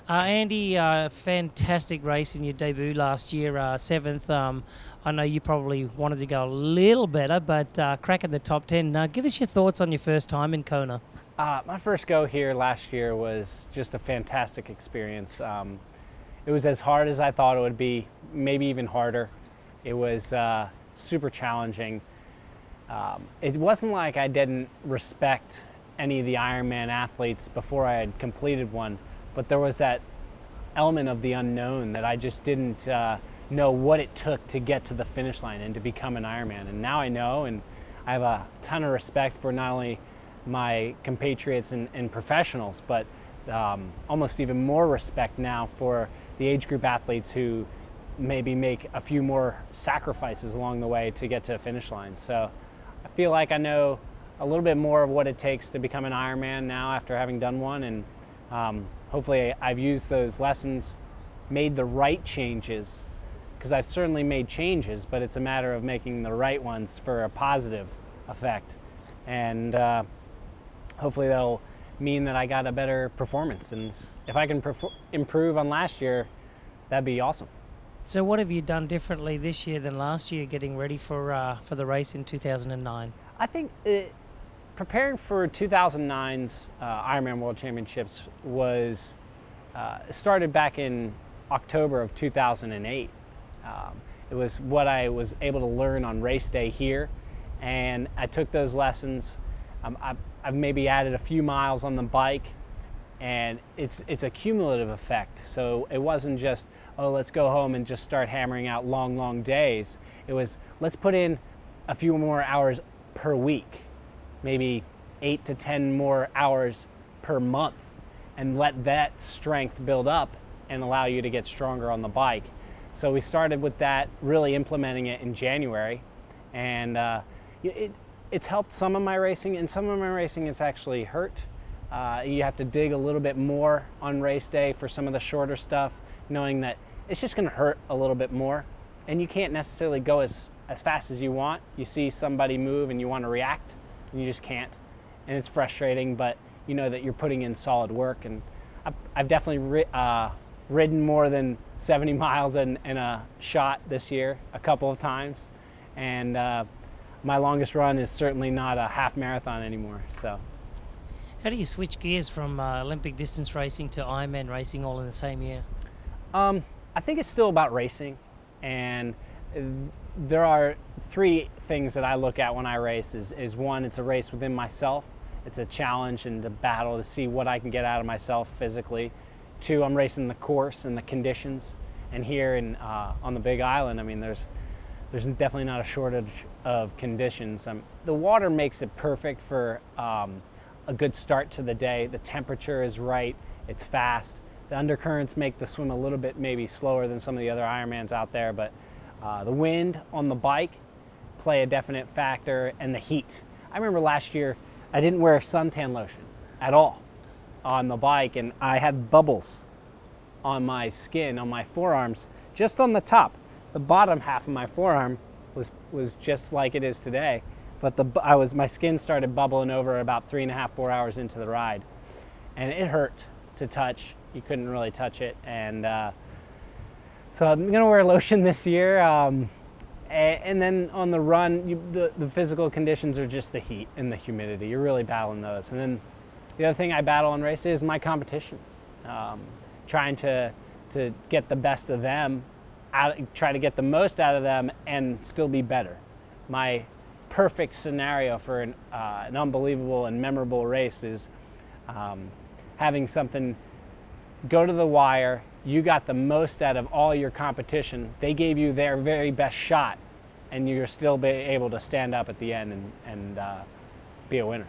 Andy, fantastic race in your debut last year, seventh. I know you probably wanted to go a little better, but cracking the top 10. Give us your thoughts on your first time in Kona. My first go here last year was just a fantastic experience. It was as hard as I thought it would be, maybe even harder. It was super challenging. It wasn't like I didn't respect any of the Ironman athletes before I had completed one, but there was that element of the unknown that I just didn't know what it took to get to the finish line and to become an Ironman. And now I know, and I have a ton of respect for not only my compatriots and professionals, but almost even more respect now for the age group athletes who maybe make a few more sacrifices along the way to get to the finish line. So I feel like I know a little bit more of what it takes to become an Ironman now after having done one, and hopefully I've used those lessons, made the right changes, because I've certainly made changes, but it's a matter of making the right ones for a positive effect. And hopefully that'll mean that I got a better performance. And if I can improve on last year, that'd be awesome. So what have you done differently this year than last year getting ready for the race in 2009? I think preparing for 2009's Ironman World Championships was started back in October of 2008. It was what I was able to learn on race day here, and I took those lessons. I've maybe added a few miles on the bike, and it's a cumulative effect. So it wasn't just, oh, let's go home and just start hammering out long days. It was, let's put in a few more hours per week, maybe 8 to 10 more hours per month, and let that strength build up and allow you to get stronger on the bike. So we started with that, really implementing it in January, and it's helped some of my racing, and some of my racing has actually hurt. You have to dig a little bit more on race day for some of the shorter stuff, knowing that it's just gonna hurt a little bit more, and you can't necessarily go as fast as you want. You see somebody move and you want to react, and you just can't, and it's frustrating, but you know that you're putting in solid work. And I've definitely ridden more than 70 miles in a shot this year a couple of times, and my longest run is certainly not a half marathon anymore. So how do you switch gears from Olympic distance racing to Ironman racing all in the same year? I think it's still about racing, and there are three things that I look at when I race. Is one, it's a race within myself. It's a challenge and a battle to see what I can get out of myself physically. Two, I'm racing the course and the conditions. And here on the Big Island, I mean, there's definitely not a shortage of conditions. The water makes it perfect for a good start to the day. The temperature is right, it's fast. The undercurrents make the swim a little bit maybe slower than some of the other Ironmans out there, but the wind on the bike play a definite factor, and the heat. I remember last year I didn't wear suntan lotion at all on the bike, and I had bubbles on my skin, on my forearms, just on the top. The bottom half of my forearm was just like it is today, but my skin started bubbling over about 3.5, 4 hours into the ride, and it hurt to touch. You couldn't really touch it, and so I'm gonna wear lotion this year. And then on the run, the physical conditions are just the heat and the humidity. You're really battling those. And then the other thing I battle on race is my competition. Trying to get the best of them, try to get the most out of them, and still be better. My perfect scenario for an unbelievable and memorable race is having something go to the wire. You got the most out of all your competition. They gave you their very best shot, and you're still able to stand up at the end and be a winner.